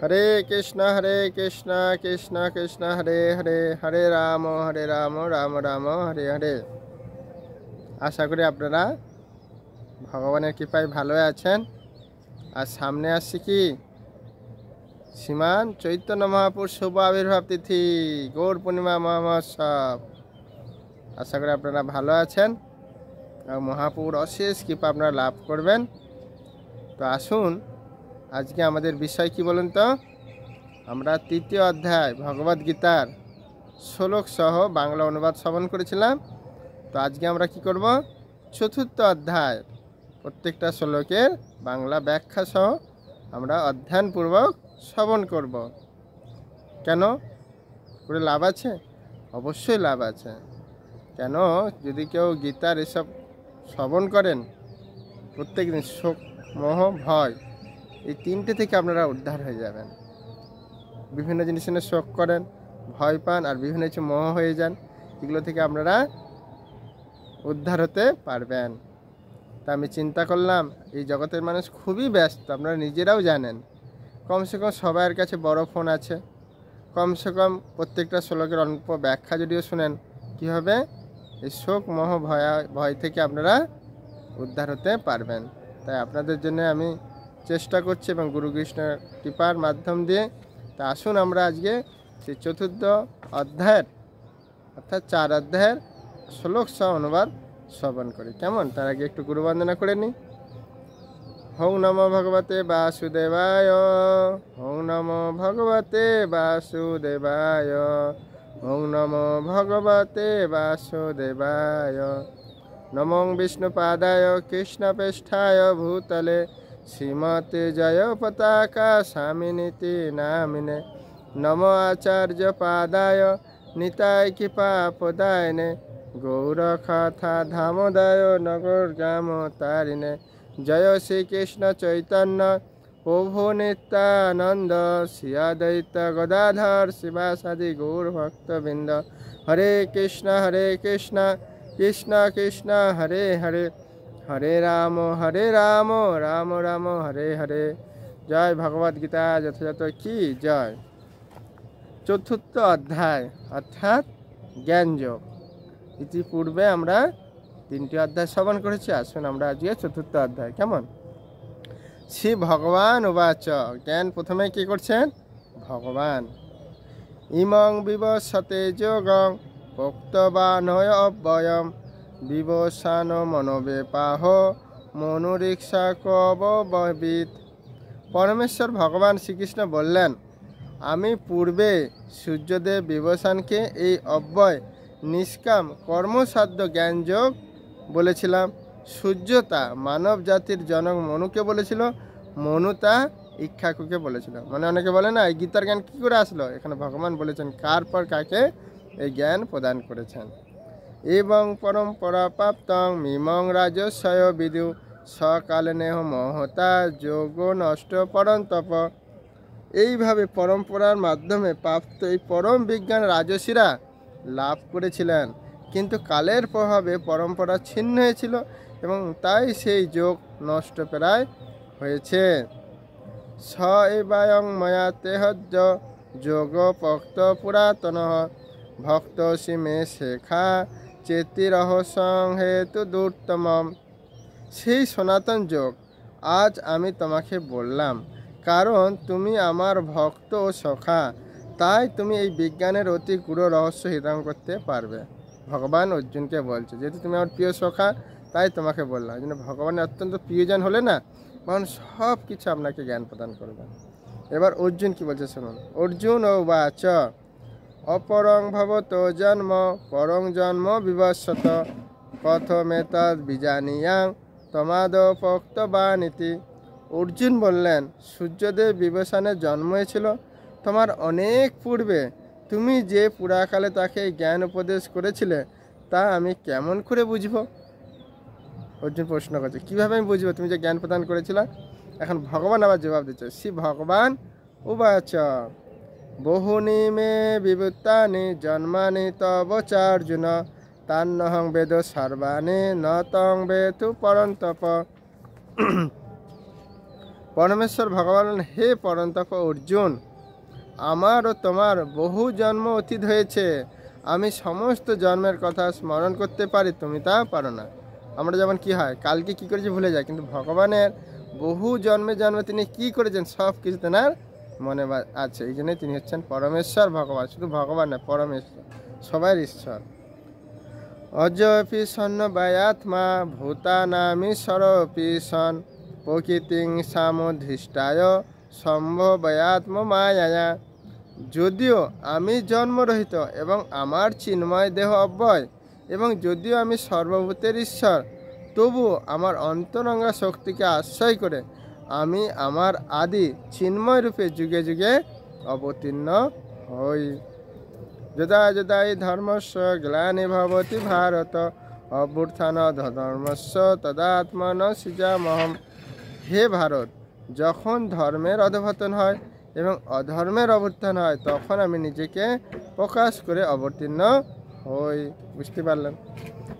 হরে কৃষ্ণ কৃষ্ণ কৃষ্ণ হরে হরে, হরে রাম রাম রাম হরে হরে। আশা করি আপনারা ভগবানের কৃপায় ভালো আছেন। আর সামনে আসছে কি শ্রীমান চৈতন্য মহাপুর শুভ আবির্ভাব তিথি, গৌর পূর্ণিমা মহোৎসব। আশা করি আপনারা ভালো আছেন আর মহাপুর অশেষ কৃপা আপনারা লাভ করবেন। তো আসুন, আজকে আমাদের বিষয় কি বলুন তো। আমরা তৃতীয় অধ্যায় ভগবদ্গীতার শ্লোক সহ বাংলা অনুবাদ শ্রবণ করেছিলাম। তো আজকে আমরা কি করব, চতুর্থ অধ্যায় প্রত্যেকটা শ্লোকের বাংলা ব্যাখ্যা সহ আমরা অধ্যয়নপূর্বক শ্রবণ করব। কেন করে লাভ আছে? অবশ্যই লাভ আছে। কেন, যদি কেউ গীতার এসব শ্রবণ করেন প্রত্যেক দিন, শোক মোহ ভয় এই তিনটে থেকে আপনারা উদ্ধার হয়ে যাবেন। বিভিন্ন জিনিস নিয়ে শোক করেন, ভয় পান, আর বিভিন্ন কিছু মোহ হয়ে যান, এগুলো থেকে আপনারা উদ্ধার হতে পারবেন। তা আমি চিন্তা করলাম, এই জগতের মানুষ খুবই ব্যস্ত, আপনারা নিজেরাও জানেন। কমসে কম সবার কাছে বড় ফোন আছে, কমসে কম প্রত্যেকটা শ্লোকের অল্প ব্যাখ্যা যদিও শুনেন, কী হবে, এই শোক মোহ ভয় থেকে আপনারা উদ্ধার হতে পারবেন। তাই আপনাদের জন্য আমি চেষ্টা করছি এবং গুরু কৃষ্ণের কৃপার মাধ্যম দিয়ে। তা আসুন আমরা আজকে সেই চতুর্থ অধ্যায়ের অর্থাৎ 4 অধ্যায়ের শ্লোক সহ অনুবাদ শ্রবণ করি। কেমন? তার আগে একটু গুরু বন্দনা করে নিই। ওং নমো ভগবতে বাসুদেবায়, ওং নমো ভগবতে বাসুদেবায়, ওং নমো ভগবতে বাসুদেবায়। নমো বিষ্ণুপাদায় কৃষ্ণপৃষ্ঠায় ভূতলে শ্রীমতে জয় পতাকা স্বামিনীতি নামিনে। নমো আচার্য পাদায় নিতাই কৃপা পদায়নে। গৌরকথা ধামোদয় নগর গ্রাম তারিণে। জয় শ্রীকৃষ্ণ চৈতন্য প্রভু নিত্যানন্দ, শ্রী অদ্বৈত গদাধর শিবাসাদি গৌর ভক্তবৃন্দ। হরে কৃষ্ণ কৃষ্ণ কৃষ্ণ হরে হরে, হরে রাম রাম রাম হরে হরে। জয় ভগবদ্গীতা যথাযথ কি জয়। চতুর্থ অধ্যায় অর্থাৎ জ্ঞানযোগ। ইতিপূর্বে আমরা 3টি অধ্যায় শ্রবণ করেছি। আসুন আমরা আজকে চতুর্থ অধ্যায়। কেমন? শ্রী ভগবান উবাচ। জ্ঞান প্রথমে কি করছেন? ভগবান। ইমং বিবসতে যোগং ভক্তবানয় অব্যয়ম বিবসান মনোবেপাহ মনোরিক্ষা কববিত। পরমেশ্বর ভগবান শ্রীকৃষ্ণ বললেন, আমি পূর্বে সূর্যদেব বিবসানকে এই অব্যয় নিষ্কাম কর্মসাধ্য জ্ঞানযোগ বলেছিলাম। সূর্য তা মানব জাতির জনক মনুকে বলেছিল, মনু তা ইক্ষাকুকে বলেছিল। মানে অনেকে বলে না, এই গীতার জ্ঞান কী করে আসলো? এখানে ভগবান বলেছেন কার পর কাকে এই জ্ঞান প্রদান করেছেন। এবং পরম্পরা প্রাপ্তং মিমং রাজস্বয় বিদু সকালে নেহ মহতা যোগ নষ্ট পরন্তপ। এইভাবে পরম্পরার মাধ্যমে প্রাপ্ত এই পরম বিজ্ঞান রাজসীরা লাভ করেছিলেন, কিন্তু কালের প্রভাবে পরম্পরা ছিন্ন হয়েছিল এবং তাই সেই যোগ নষ্ট প্রায় হয়েছে। স এবায়ং ময়া তেহজ্জ যোগ পক্ত পুরাতন ভক্ত সীমে শেখা চেতিরহস্যং হেতু দুর্তমম। সেই সনাতন যোগ আজ আমি তোমাকে বললাম, কারণ তুমি আমার ভক্ত ও সখা, তাই তুমি এই বিজ্ঞানের অতি গূঢ় রহস্য হৃদয়ং করতে পারবে। ভগবান অর্জুনকে বলছে, যেহেতু তুমি আমার প্রিয় সখা তাই তোমাকে বললাম। এই জন্য ভগবানের অত্যন্ত প্রিয়জন হলে না, ভগবান সব কিছু আপনাকে জ্ঞান প্রদান করবে। এবার অর্জুন কি বলছে শুনুন। অর্জুন ও বাচ অপরং ভবত জন্ম পরং জন্ম বিবস্বত কথমেতদ বিজানিয়াং তমাদ পক্তবানীতি। অর্জুন বললেন, সূর্যদেব বিবসানের জন্ম হয়েছিল তোমার অনেক পূর্বে। তুমি যে পুরাকালে তাকে জ্ঞান উপদেশ করেছিলে তা আমি কেমন করে বুঝব? অর্জুন প্রশ্ন করছে, কীভাবে আমি বুঝবো তুমি যে জ্ঞান প্রদান করেছিলে? এখন ভগবান আবার জবাব দিচ্ছে, শ্রী ভগবান উবাচ বহুনি মে বিভূতানি জন্মানি তব চার্জুন তান্নহং বেদ সর্বাণি ন তং বেতু পরন্তপ। পরমেশ্বর ভগবান বলেন, হে পরন্তপ অর্জুন, আমার ও তোমার বহু জন্ম অতীত হয়েছে, আমি সমস্ত জন্মের কথা স্মরণ করতে পারি, তুমি তা পারো না। আমরা যেমন কি হয়, কালকে কি করেছি ভুলে যায়, কিন্তু ভগবানের বহু জন্মে জন্মে তিনি কি করেছেন সব কিছু তেনার মনে আছে। এই জন্যই তিনি হচ্ছেন পরমেশ্বর ভগবান। শুধু ভগবান না, পরমেশ্বর, সবাই ঈশ্বর। অজপি সন্নবায়াত্মা ভূতানামীশ্বরপি সন প্রকৃতিং সামধিষ্ঠায় সম্ভবায়াত্ম মায়া। যদিও আমি জন্মরহিত এবং আমার চিন্ময় দেহ অব্যয়, এবং যদিও আমি সর্বভূতের ঈশ্বর, তবু আমার অন্তরঙ্গা শক্তিকে আশ্রয় করে আমি আমার আদি চিন্ময় রূপে যুগে যুগে অবতীর্ণ হই। যদা যদাই ধর্মস্য গ্লানি ভবতি ভারত অভ্যুত্থান ধর্মস্য তদাত্মন সৃজামহম। হে ভারত, যখন ধর্মের অধঃপতন হয় এবং অধর্মের অভ্যুত্থান হয়, তখন আমি নিজেকে প্রকাশ করে অবতীর্ণ হই। বুঝতে পারলেন?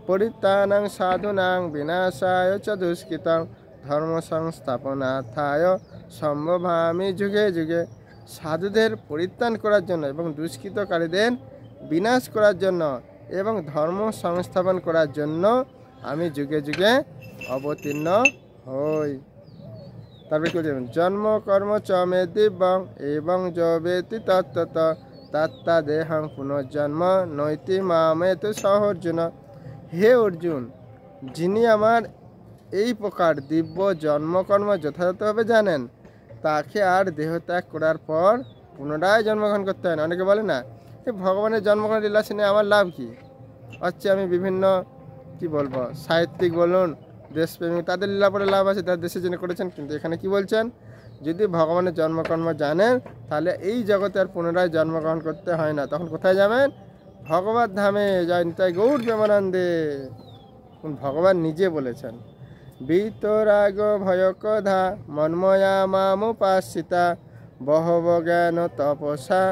পরিত্রাণাং সাধুনাং বিনাশায় চ দুষ্কৃতং ধর্ম সংস্থাপনার্থায় সম্ভবামি যুগে যুগে। সাধুদের পরিত্রাণ করার জন্য এবং দুষ্কৃতকারীদের বিনাশ করার জন্য এবং ধর্ম সংস্থাপন করার জন্য আমি যুগে যুগে অবতীর্ণ হই। তারপরে কি বলছেন? জন্ম কর্ম চ মে দিব্যং এবং যবেতি তত্ত্বত তত্তা দেহং পুনর্জন্ম নৈতি মামেতু সহ অর্জুন। হে অর্জুন, যিনি আমার এই প্রকার দিব্য জন্মকর্ম যথাযথভাবে জানেন, তাকে আর দেহত্যাগ করার পর পুনরায় জন্মগ্রহণ করতে হয় না। অনেকে বলে না, এই ভগবানের জন্মগ্রহণ লীলা শুনে আমার লাভ কি? হচ্ছে আমি বিভিন্ন কি বলবো, সাহিত্যিক বলুন, দেশপ্রেমিক, তাদের লীলা পরে লাভ আছে, তার দেশের জন্য করেছেন। কিন্তু এখানে কি বলছেন, যদি ভগবানের জন্মকর্ম জানেন, তাহলে এই জগতে আর পুনরায় জন্মগ্রহণ করতে হয় না। তখন কোথায় যাবেন? ভগবত ধামে। জয় নিতাই গৌর প্রেমানন্দে। ভগবান নিজে বলেছেন, বিতরাগ ভয়কধা মন্ময়া মামুপাসিতা বহব জ্ঞান তপসা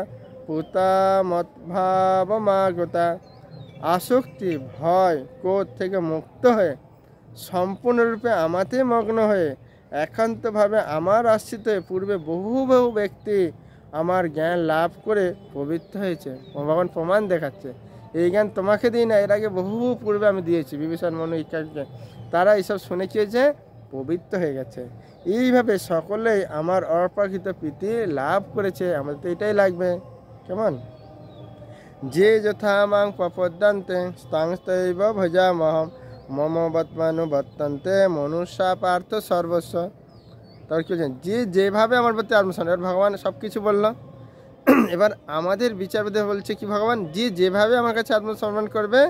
পুতা মৎভাবমাগতা। আসক্তি, ভয়, ক্রোধ থেকে মুক্ত হয়ে সম্পূর্ণরূপে আমাতে মগ্ন হয়ে একান্তভাবে আমার আশ্রিত হয়ে পূর্বে বহু বহু ব্যক্তি আমার জ্ঞান লাভ করে পবিত্র হয়েছে। ভগবান প্রমাণ দেখাচ্ছে, এই জ্ঞান তোমাকে দিই না, এর আগে বহু পূর্বে আমি দিয়েছি বিভীষণ, মনু ইত্যাদিকে। তারা এইসব শুনে কি হয়েছে? পবিত্র হয়ে গেছে। এইভাবে সকলেই আমার অপ্রাকৃত প্রীতি লাভ করেছে। আমাদের তো এটাই লাগবে। কেমন? যে যথা মাং প্রপদ্যন্তে স্তাংস্তৈব ভজামহম মম বর্তমানুবর্তন্তে মনুষ্যা পার্থ সর্বস্ব। তার কি বলছেন? যে যেভাবে আমার প্রতি আত্মসম্মান, এবার ভগবান সব কিছু বললো। এবার আমাদের বিচারবিদে বলছে কি, ভগবান যে যেভাবে আমার কাছে আত্মসম্মান করবে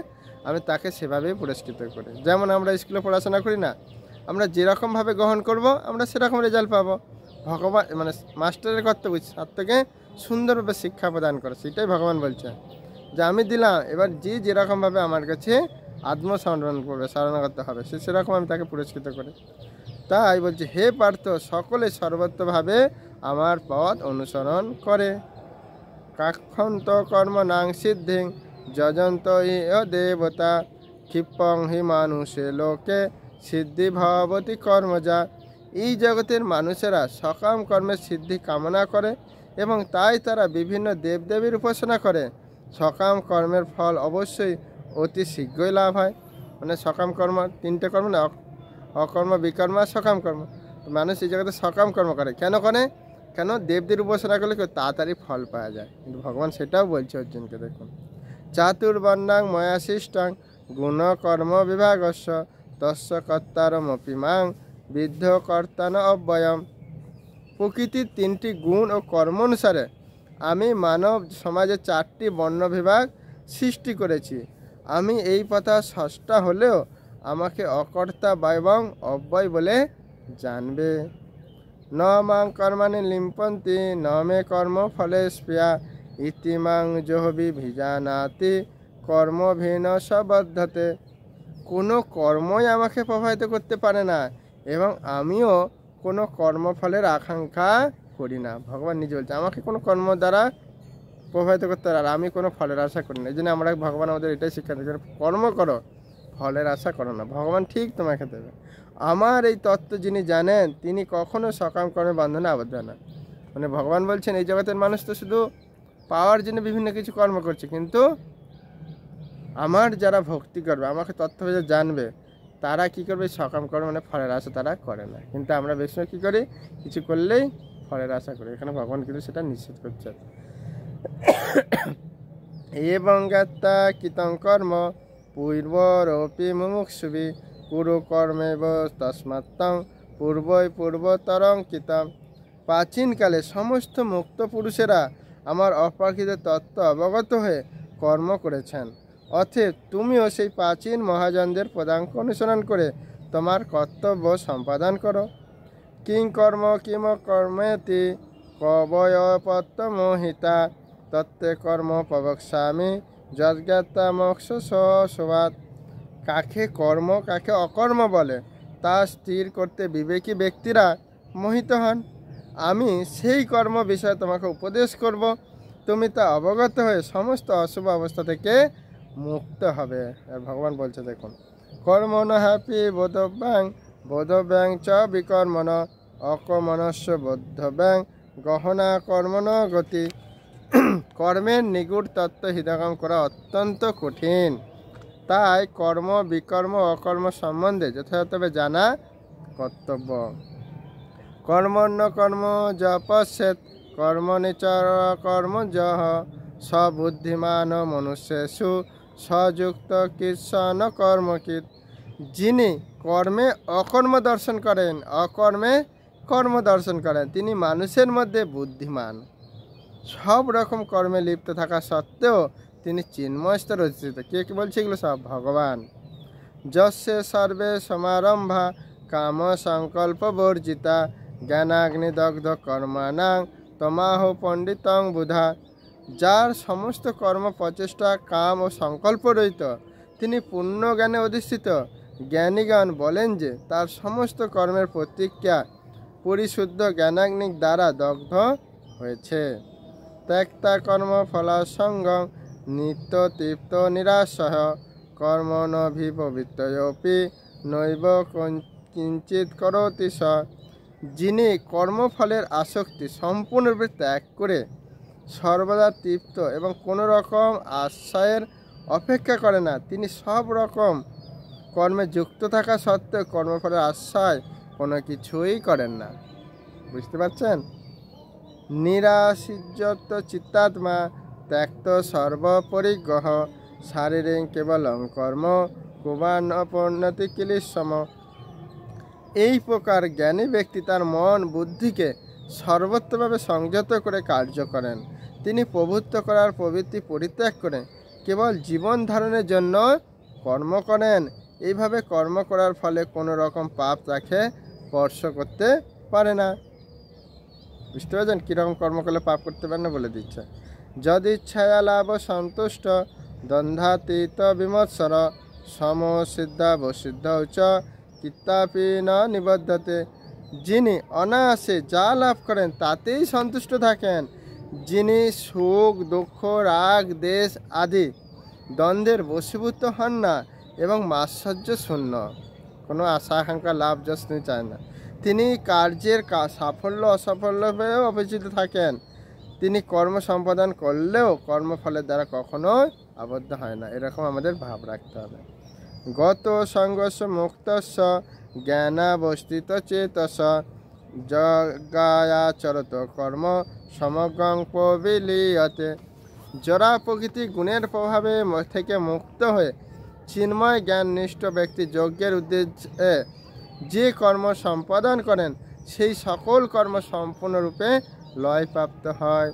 আমি তাকে সেভাবেই পুরস্কৃত করি। যেমন আমরা স্কুলে পড়াশোনা করি না, আমরা যেরকমভাবে গ্রহণ করব আমরা সেরকম রেজাল্ট পাবো। ভগবান মানে মাস্টারের কর্তব্য ছাত্রকে সুন্দরভাবে শিক্ষা প্রদান করে, সেটাই ভগবান বলছে যে আমি দিলাম, এবার যে যেরকমভাবে আমার কাছে আত্মসমর্পণ করবে, শরণাগত হবে, সেরকম আমি তাকে পুরস্কৃত করি। তাই বলছে, হে পার্থ, সকলে সর্বত্রভাবে আমার পথ অনুসরণ করে। কাক্ষন্ত কর্ম নাং সিদ্ধিং যজন্ত দেবতা ক্ষিপ্পং হি মানুষে লোকে সিদ্ধি ভবতি কর্মজা। এই জগতের মানুষেরা সকাম কর্মের সিদ্ধি কামনা করে এবং তাই তারা বিভিন্ন দেবদেবীর উপাসনা করে। সকাম কর্মের ফল অবশ্যই অতি শীঘ্রই লাভ হয়। মানে সকাম কর্ম তিনটে কর্ম না, অকর্ম, বিকর্ম আর সকাম কর্ম। মানুষ এই জগতে সকাম কর্ম করে। কেন করে? কেন? দেবদের উপাসনা করলে কেউ তাড়াতাড়ি ফল পাওয়া যায়। কিন্তু ভগবান সেটাও বলছে অর্জুনকে। দেখুন, চাতুর্বর্ণাং ময়াশিষ্টাং গুণ কর্ম বিভাগস্য তস্য কর্তারমপি মাং বিদ্ধ কর্তান অব্যয়ম। প্রকৃতির তিনটি গুণ ও কর্ম অনুসারে আমি মানব সমাজে চারটি বর্ণ বিভাগ সৃষ্টি করেছি। আমি এই কথা স্রষ্টা হলেও আমাকে অকর্তা এবং অব্যয় বলে জানবে। ন মাং কর্মাণি লিম্পন্তি ন মে কর্ম ফলে স্পৃহা ইতি মাং জহবি ভিজানাতি কর্ম ভিন্ন সবদ্ধতে। কোনো কর্মই আমাকে প্রভাবিত করতে পারে না এবং আমিও কোনো কর্মফলের আকাঙ্ক্ষা করি না। ভগবান নিজে বলছে, আমাকে কোনো কর্ম দ্বারা প্রভাবিত করতে পারে, আর আমি কোনো ফলের আশা করি না। এই জন্য আমরা ভগবান আমাদের এটাই শিক্ষা দিচ্ছে, কর্ম করো, ফলের আশা করো না, ভগবান ঠিক তোমাকে দেবে। আমার এই তত্ত্ব যিনি জানেন তিনি কখনো সকাম কর্মে বন্ধনে আবদ্ধ না। মানে ভগবান বলছেন এই জগতের মানুষ তো শুধু পাওয়ার জন্য বিভিন্ন কিছু কর্ম করছে, কিন্তু আমার যারা ভক্তি করবে, আমাকে তত্ত্বভেদে জানবে, তারা কি করবে? সকাম কর্ম মানে ফলের আশা তারা করে না। কিন্তু আমরা বেশি কী করি? কিছু করলেই ফলের আশা করি। এখানে ভগবান কিন্তু সেটা নিশ্চিত করছে। এবং জ্ঞাত্তা কৃতং কর্ম পূর্বরপি মুমুক্ষুভি কুরু কর্মেব তস্মাত্তং পূর্বই পূর্বতরং কৃতম। প্রাচীনকালে সমস্ত মুক্ত পুরুষেরা আমার অপ্রাকৃত তত্ত্ব অবগত হয়ে কর্ম করেছেন। অতএব তুমিও সেই প্রাচীন মহাজনদের পদাঙ্ক অনুসরণ করে তোমার কর্তব্য সম্পাদন করো। কিং কর্ম কিম কর্মেতি কবয়পত্তমোহিতা তত্ত্বে কর্ম প্রবক্ষ্যামি যজ্ঞাত্মা মোক্ষ সোবাত। কাকে কর্ম কাকে অকর্ম বলে তা স্থির করতে বিবেকী ব্যক্তিরা মোহিত হন। আমি সেই কর্ম বিষয়ে তোমাকে উপদেশ করব, তুমি তা অবগত হয়ে সমস্ত অশুভ অবস্থা থেকে মুক্ত হবে। আর ভগবান বলছে দেখুন, কর্মণ হ্যাপি বোধব্যাং চ বিকর্মণ অকর্মণস্য বোধব্যাং গহনা কর্মণ গতি। কর্মের নিগুড় তত্ত্ব হৃদয়ঙ্গম করা অত্যন্ত কঠিন, তাই কর্ম বিকর্ম অকর্ম সম্বন্ধে যথাযথভাবে জানা কর্তব্য। কর্মণ্য কর্ম যপস্যেৎ কর্মনিচর কর্ম যহ সবুদ্ধিমান মনুষ্যেষু সযুক্ত কীর্ষণ কর্মকৃত। যিনি কর্মে অকর্ম দর্শন করেন, অকর্মে কর্ম দর্শন করেন, তিনি মানুষের মধ্যে বুদ্ধিমান। সব রকম কর্মে লিপ্ত থাকা সত্ত্বেও তিনি চিন্ময় স্তরে অধিষ্ঠিত। কে কি বলছে এগুলো? সব ভগবান। যস্যে সর্বে সমারম্ভা কাম সংকল্প বর্জিতা জ্ঞানাগ্নিদগ্ধ কর্মাণাং তমাহ পণ্ডিতং বুধা। যার সমস্ত কর্ম প্রচেষ্টা কাম ও সংকল্প রহিত, তিনি পূর্ণ জ্ঞানে অধিষ্ঠিত। জ্ঞানীগণ বলেন যে তার সমস্ত কর্মের প্রতিক্রিয়া পরিশুদ্ধ জ্ঞানাগ্নিক দ্বারা দগ্ধ হয়েছে। ত্যক্তা কর্ম ফলাসঙ্গং নিত্য তৃপ্ত নিরাশহ কর্মণভিপবিত্তয়োপি নৈব কিঞ্চিৎ করোতি স। যিনি কর্মফলের আসক্তি সম্পূর্ণরূপে ত্যাগ করে সর্বদা তৃপ্ত এবং কোনো রকম আশ্রয়ের অপেক্ষা করে না, তিনি সব রকম কর্মে যুক্ত থাকা সত্ত্বেও কর্মফলের আশ্রয় কোনো কিছুই করেন না। বুঝতে পারছেন? নিরাশিযত চিত্তাত্মা ত্যক্ত সর্বপরিগ্রহ শারীরিক কেবলং কর্ম কুবান অপন্নতি কিলিসম। এই প্রকার জ্ঞানী ব্যক্তি তার মন বুদ্ধিকে সর্বত্রভাবে সংযত করে কার্য করেন। তিনি প্রভুত্ব করার প্রবৃত্তি পরিত্যাগ করে কেবল জীবন ধারণের জন্য কর্ম করেন। এইভাবে কর্ম করার ফলে কোনো রকম পাপ তাকে স্পর্শ করতে পারে না। বুঝতে পারছেন কীরকম কর্ম করলে পাপ করতে পারে না? বলে দিচ্ছে, যদ ইচ্ছায়া লাভ সন্তুষ্ট দ্বন্দ্বাতীত বিমৎসর সমসিদ্ধাবসিদ্ধ চ কিত্তাপি ন নিবদ্ধতে। যিনি অনায়াসে যা লাভ করেন তাতেই সন্তুষ্ট থাকেন, যিনি সুখ দুঃখ রাগ দেশ আদি দ্বন্দ্বের বশীভূত হন না এবং মাৎসর্য শূন্য, কোনো আশা আকাঙ্ক্ষা লাভ যশ তিনি চান না, তিনি কার্যের সাফল্য অসাফল্য হয়েও অপরিচিত থাকেন। তিনি কর্ম সম্পাদন করলেও কর্মফলের দ্বারা কখনো আবদ্ধ হয় না। এরকম আমাদের ভাব রাখতে হবে। গত সংঘর্ষ মুক্তস্য জ্ঞানাবস্থিত চেতস জগায়াচরত কর্ম সমগ্রং প্রবিলীয়তে। জরা প্রকৃতি গুণের প্রভাবে থেকে মুক্ত হয়ে চিন্ময় জ্ঞাননিষ্ঠ ব্যক্তি যজ্ঞের উদ্দেশ্যে যে কর্ম সম্পাদন করেন সেই সকল কর্ম সম্পূর্ণরূপে লয়প্রাপ্ত হয়।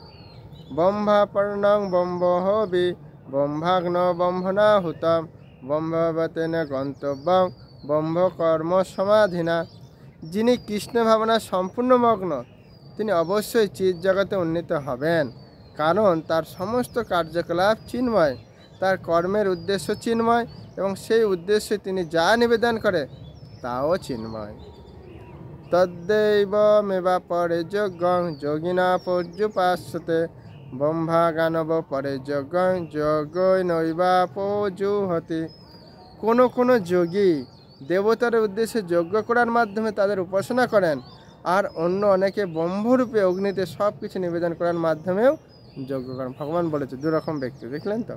ব্রহ্মাপর্ণং ব্রহ্মহবি ব্রহ্মাগ্ন ব্রহ্মণাহুতম ব্রহ্মবতেন গন্তব্যং ব্রহ্মকর্ম সমাধিনা। যিনি কৃষ্ণ ভাবনা সম্পূর্ণ মগ্ন তিনি অবশ্যই চিৎ জগতে উন্নীত হবেন, কারণ তার সমস্ত কার্যকলাপ চিন্ময়, তার কর্মের উদ্দেশ্য চিন্ময় এবং সেই উদ্দেশ্যে তিনি যা নিবেদন করে তাও চিন্ময়। তদ্দৈব মেবা পরে যজ্ঞং যোগিনা পর্যুপাস্যতে ব্রহ্মাগানব পরে যজ্ঞং যজ্ঞৈ নৈবা পজুহতি। কোনো যোগী দেবতার উদ্দেশ্যে যজ্ঞ করার মাধ্যমে তাদের উপাসনা করেন, আর অন্য অনেকে ব্রহ্মরূপে অগ্নিতে সব কিছু নিবেদন করার মাধ্যমেও যজ্ঞ করেন। ভগবান বলেছে দুরকম ব্যক্তি, দেখলেন তো।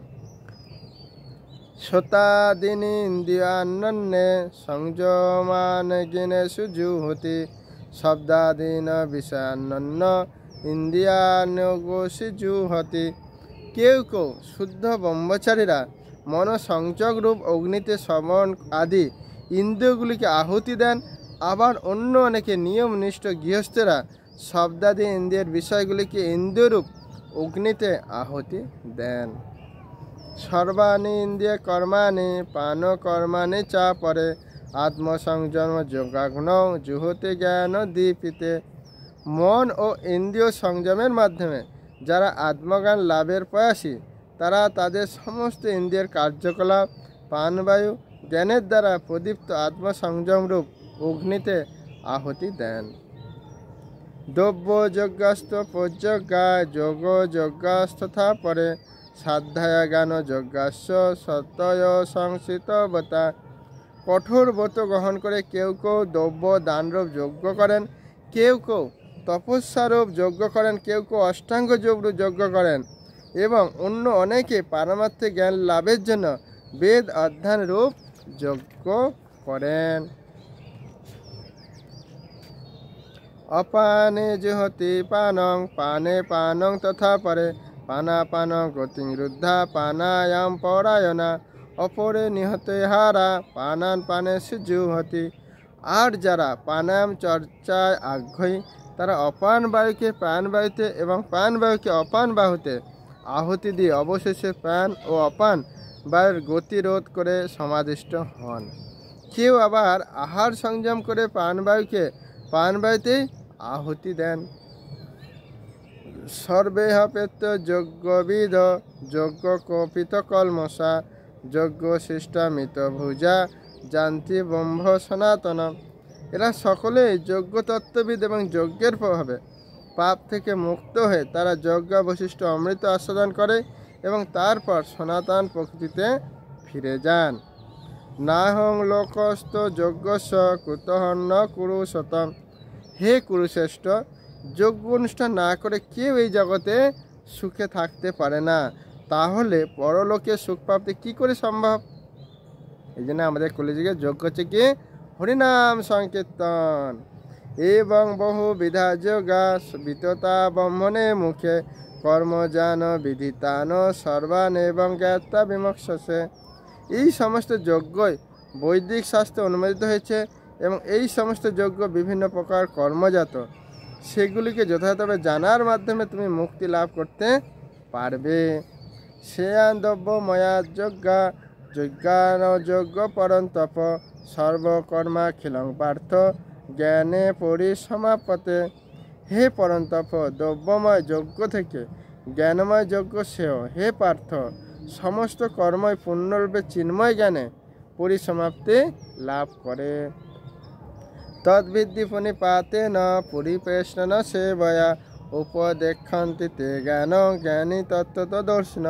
শতাদিনী ইন্দ্রিয়ান্নে সংযমান গিনেষু জুহতি শব্দাদীন বিষয়ান্ন ইন্দ্রিয়ান্নগোষি জুহতি। কেউ কেউ শুদ্ধ ব্রহ্মচারীরা মনসংযোগ রূপ অগ্নিতে শ্রবণ আদি ইন্দ্রিয়গুলিকে আহুতি দেন, আবার অন্য অনেকে নিয়মনিষ্ঠ গৃহস্থেরা শব্দাদি ইন্দ্রিয়ের বিষয়গুলিকে ইন্দ্রিয়রূপ অগ্নিতে আহুতি দেন। সর্বাণি ইন্দ্রিয় কর্মাণি পান কর্মাণি চা পরে আত্মসংযম যোগাগ্ন জুহতে জ্ঞান দীপিতে। মন ও ইন্দ্রিয় সংযমের মাধ্যমে যারা আত্মজ্ঞান লাভের প্রয়াসী, তারা তাদের সমস্ত ইন্দ্রিয়ের কার্যকলাপ প্রাণবায়ু জ্ঞানের দ্বারা প্রদীপ্ত আত্মসংযমরূপ অগ্নিতে আহুতি দেন। দ্রব্য যজ্ঞাস্ত পর্যজ্ঞা যোগ যজ্ঞাস্তথা পরে সাধ্যায় জ্ঞান যজ্ঞাস্য সত্যয় সংসিতবতা। কঠোর ব্রত গ্রহণ করে কেউ কেউ দ্রব্য দানরূপ যজ্ঞ করেন, কেউ কেউ তপস্যারূপ যজ্ঞ করেন, কেউ কেউ অষ্টাঙ্গ যোগরূপ যজ্ঞ করেন, এবং অন্য অনেকে পারমার্থে জ্ঞান লাভের জন্য বেদ অধ্যয়ন রূপ যজ্ঞ করেন। অপানে জুহতি পানং পানে পানং তথা পরে পানাপান গতি রুদ্ধা পানায়াম পরায়ণা অপরে নিহতে হারা পানান পানে জুহতি। আর যারা প্রাণায়াম চর্চায় আগ্রহী, তারা অপান বায়ুকে প্রাণবায়ুতে এবং প্রাণবায়ুকে অপান বাহুতে আহুতি দিয়ে অবশেষে প্রাণ ও অপান বায়ুর গতিরোধ করে সমাধিষ্ঠ হন। কেউ আবার আহার সংযম করে প্রাণবায়ুকে প্রাণবায়ুতেই আহুতি দেন। সর্বেহপেত্য যজ্ঞবিদ যজ্ঞ কপিত কলমসা যজ্ঞ শিষ্টামিত ভুজা জান্তি ব্রহ্ম সনাতন। এরা সকলেই যজ্ঞ তত্ত্ববিদ এবং যজ্ঞের প্রভাবে পাপ থেকে মুক্ত হয়ে তারা যজ্ঞাবশিষ্ট অমৃত আস্বাদন করে এবং তারপর সনাতন প্রকৃতিতে ফিরে যান। নাহং লোকস্থ যজ্ঞস্য কুতহন্ন কুরুশতম। হে কুরুশ্রেষ্ঠ, যজ্ঞ অনুষ্ঠান না করে কেউ এই জগতে সুখে থাকতে পারে না, তাহলে পরলোকে সুখ প্রাপ্তি কী করে সম্ভব? এই জন্য আমাদের কলিযুগে যজ্ঞ হচ্ছে কি হরিনাম সংকীর্তন এবং বহু বিধা যোগা বিততা ব্রহ্মণে মুখে কর্মজান বিধিতান সর্বান এবং জ্ঞাতা বিমক্ষসে। এই সমস্ত যজ্ঞই বৈদিক শাস্ত্রে অনুমোদিত হয়েছে এবং এই সমস্ত যজ্ঞ বিভিন্ন প্রকার কর্মজাত, সেগুলিকে যথাযথভাবে জানার মাধ্যমে তুমি মুক্তি লাভ করতে পারবে। শ্রেয়ান দ্রব্য ময়া যজ্ঞা যজ্ঞান যজ্ঞ পরন্তপ সর্বকর্মা খিলং পার্থ জ্ঞানে পরিসমাপতে। হে পরন্তপ, দ্রব্যময় যজ্ঞ থেকে জ্ঞানময় যজ্ঞ শ্রেয়। হে পার্থ, সমস্ত কর্মই পূর্ণরূপে চিন্ময় জ্ঞানে পরিসমাপ্তি লাভ করে। তদ্বিদ্ধি পুনিপাতে ন পরিপ্রেষ্ণ ন সেবয়া উপদেক্ষন্তি তে জ্ঞান জ্ঞানী তত্ত্বদর্শন।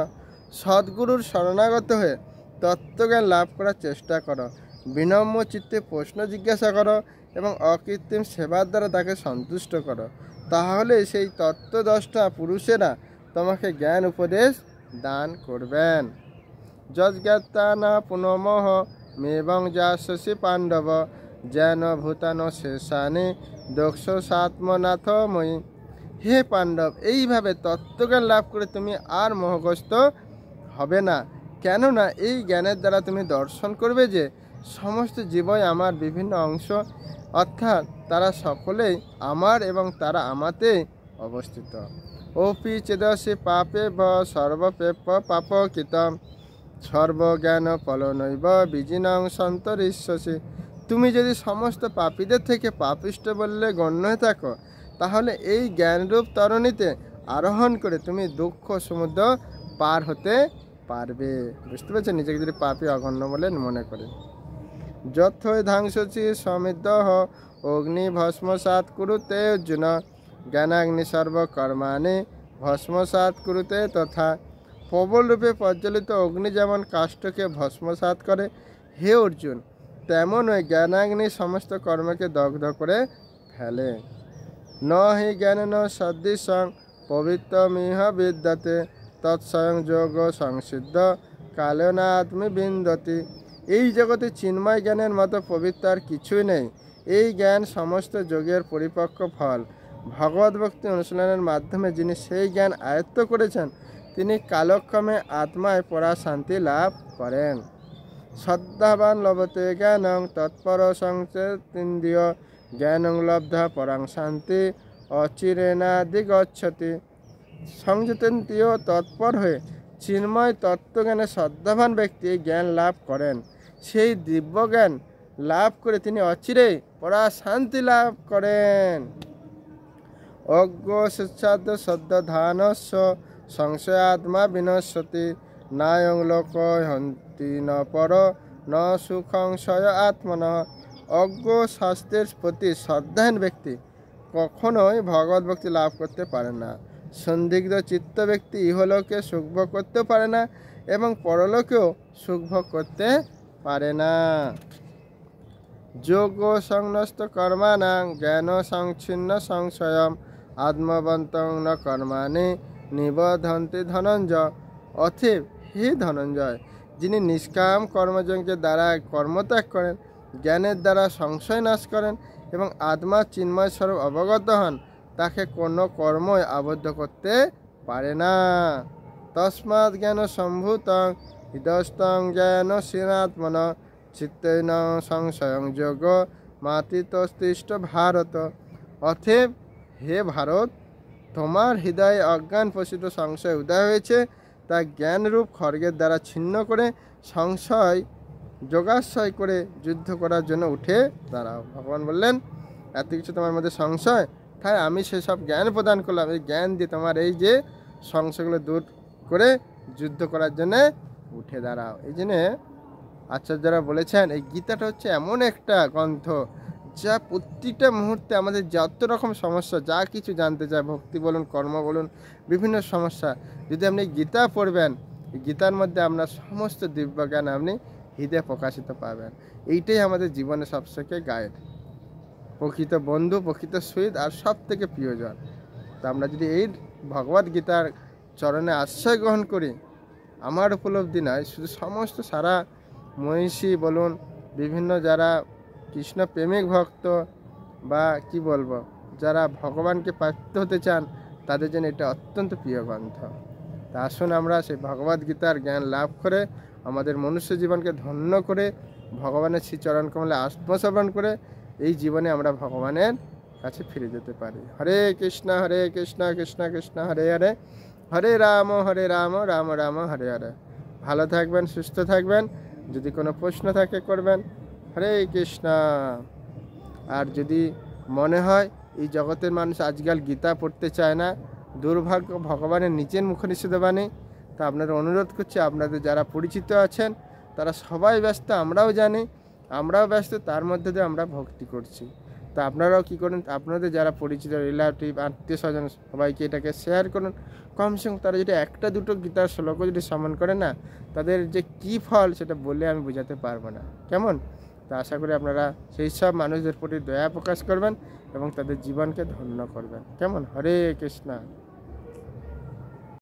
সদ্গুরুর শরণাগত হয়ে তত্ত্বজ্ঞান লাভ করার চেষ্টা করো, বিনম্র চিত্তে প্রশ্ন জিজ্ঞাসা করো এবং অকৃত্রিম সেবার দ্বারা তাকে সন্তুষ্ট করো, তাহলে সেই তত্ত্বদ্রষ্টা পুরুষেরা তোমাকে জ্ঞান উপদেশ দান করবেন। যজ্ঞাত্তা না পুনমোহ মেবং যাস্যসি পাণ্ডব জ্ঞান ভূতান শেষানি দক্ষ সাত্মনাথময়ী। হে পাণ্ডব, এইভাবে তত্ত্বজ্ঞান লাভ করে তুমি আর মোহগ্রস্ত হবে না, কেননা এই জ্ঞানের দ্বারা তুমি দর্শন করবে যে সমস্ত জীবই আমার বিভিন্ন অংশ, অর্থাৎ তারা সকলেই আমার এবং তারা আমাতেই অবস্থিত। ওপি চেদসি পাপে ব সর্বপেপ পাপকৃতম সর্বজ্ঞান ফলনৈব বিজিনং সন্তরিষ্যসি। তুমি যদি সমস্ত পাপীদের থেকে পাপিষ্ঠ বললে গণ্য হয়ে থাকো, তাহলে এই জ্ঞানরূপ তরণীতে আরোহণ করে তুমি দুঃখ সমুদ্র পার হতে পারবে। বুঝতে পারছো? নিজেকে যদি পাপী অগণ্য বলে মনে করে। যথৈ ধ্বংসসি সমৃদ্ধ অগ্নি ভস্মসাৎ কুরুতে অর্জুন জ্ঞানাগ্নি সর্বকর্মাণি ভস্মসাৎ কুরুতে তথা। প্রবল রূপে প্রজ্বলিত অগ্নি যেমন কাষ্ঠকে ভস্মসাৎ করে, হে অর্জুন, তেমনই জ্ঞানাগ্নি সমস্ত কর্মকে দগ্ধ করে ফেলে। ন হি জ্ঞানেন সদৃশং পবিত্রমিহ বিদ্যতে তৎস্বয়ং যোগ সংসিদ্ধ কালেন আত্মবিন্দতি। এই জগতে চিন্ময় জ্ঞানের মতো পবিত্র আর কিছুই নেই। এই জ্ঞান সমস্ত যোগের পরিপক্ক ফল। ভগবত ভক্তি অনুশীলনের মাধ্যমে যিনি সেই জ্ঞান আয়ত্ত করেছেন তিনি কালক্রমে আত্মায় পরা শান্তি লাভ করেন। শ্রদ্ধাবান লভতে জ্ঞানং তৎপর সংচেতীন্দ্রিয় জ্ঞানং লব্ধা পরাং শান্তি অচিরেনাদিগচ্ছতি। সংযতেন্দ্রিয় তৎপর হয়ে চিন্ময় তত্ত্বজ্ঞানে শ্রদ্ধাবান ব্যক্তি এই জ্ঞান লাভ করেন। সেই দিব্য জ্ঞান লাভ করে তিনি অচিরে পরা শান্তি লাভ করেন। অজ্ঞ শিক্ষাদ শ্রদ্ধাধানস্য সংশয়াত্মা বিনশ্যতি নায়ং লোক হন্তি ন পর ন সুখংশয় আত্মনঃ। অজ্ঞ শাস্ত্রের প্রতি শ্রদ্ধাহীন ব্যক্তি কখনোই ভগবত ভক্তি লাভ করতে পারে না। সন্দিগ্ধ চিত্ত ব্যক্তি ইহলোকে সুখভোগ করতেও পারে না এবং পরলোকেও সুখভোগ করতে পারে না। যোগ সংন্যস্ত কর্মাণাং জ্ঞান সংচ্ছিন্ন সংশয়ম আত্মবন্তং ন কর্মাণি নিবধন্তি ধনঞ্জয়। অতএব হে ধনঞ্জয়, যিনি নিষ্কাম কর্মযজ্ঞের দ্বারা কর্মত্যাগ করেন, জ্ঞানের দ্বারা সংশয় নাশ করেন এবং আত্মা চিন্ময় স্বরূপ অবগত হন, তাকে কোনো কর্মই আবদ্ধ করতে পারে না। তস্মাৎ জ্ঞান সম্ভূতং হৃদয়স্থং জ্ঞান শ্রীনাত্মন চিত্তেন সংশয়ং যোগ মাতৃতস্তিষ্ঠ ভারত। অতএব হে ভারত, তোমার হৃদয়ে অজ্ঞান পোষিত সংশয় উদয় হয়েছে, তা জ্ঞানরূপ খড়গের দ্বারা ছিন্ন করে সংশয় যোগাশ্রয় করে যুদ্ধ করার জন্য উঠে দাঁড়াও। ভগবান বললেন এত কিছু তোমার মধ্যে সংশয়, তাই আমি সেসব জ্ঞান প্রদান করলাম। এই জ্ঞান দিয়ে তোমার এই যে সংশয়গুলো দূর করে যুদ্ধ করার জন্যে উঠে দাঁড়াও। এই জন্যে আচার্যরা বলেছেন এই গীতাটা হচ্ছে এমন একটা গ্রন্থ যা প্রতিটা মুহূর্তে আমাদের যত রকম সমস্যা, যা কিছু জানতে চায়, ভক্তি বলুন, কর্ম বলুন, বিভিন্ন সমস্যা, যদি আপনি গীতা পড়বেন, এই গীতার মধ্যে আপনার সমস্ত দিব্য জ্ঞান আপনি হৃদয়ে প্রকাশিত পাবেন। এইটাই আমাদের জীবনে সবথেকে গাইড, প্রকৃত বন্ধু, প্রকৃত সুহৃদ আর সব থেকে প্রিয়জন। তো আমরা যদি এই ভগবদ গীতার চরণে আশ্রয় গ্রহণ করি, আমার উপলব্ধি নয়, শুধু সমস্ত সারা মহিষী বলুন, বিভিন্ন যারা কৃষ্ণ প্রেমিক ভক্ত বা কি বলবো, যারা ভগবানকে প্রাপ্ত হতে চান, তাদের জন্য এটা অত্যন্ত প্রিয় গ্রন্থ। তা আসুন আমরা সেই ভগবদ গীতার জ্ঞান লাভ করে আমাদের মনুষ্য জীবনকে ধন্য করে ভগবানের শ্রীচরণ কমলে আত্মসমর্পণ করে এই জীবনে আমরা ভগবানের কাছে ফিরে যেতে পারি। হরে কৃষ্ণ কৃষ্ণ কৃষ্ণ হরে হরে, হরে রাম রাম রাম হরে হরে। ভালো থাকবেন, সুস্থ থাকবেন। যদি কোনো প্রশ্ন থাকে করবেন। হরে কৃষ্ণ। আর যদি মনে হয় এই জগতের মানুষ আজকাল গীতা পড়তে চায় না, দুর্ভাগ্য, ভগবানের নিজের মুখনিষেধ বাণী, তা আপনারা অনুরোধ করছি, আপনাদের যারা পরিচিত আছেন তারা সবাই ব্যস্ত, আমরাও জানি, আমরাও ব্যস্ত, তার মধ্যে দিয়ে আমরা ভক্তি করছি। তা আপনারাও কী করুন, আপনাদের যারা পরিচিত রিলেটিভ আত্মীয় স্বজন সবাইকে এটাকে শেয়ার করুন। কমসে কম তারা যদি একটা দুটো গীতার শ্লোকও যদি শ্রবণ করে না, তাদের যে কী ফল সেটা বলে আমি বোঝাতে পারবো না। কেমন? তা আশা করি আপনারা সেই সব মানুষদের প্রতি দয়া প্রকাশ করবেন এবং তাদের জীবনকে ধন্য করবেন। কেমন? হরে কৃষ্ণ।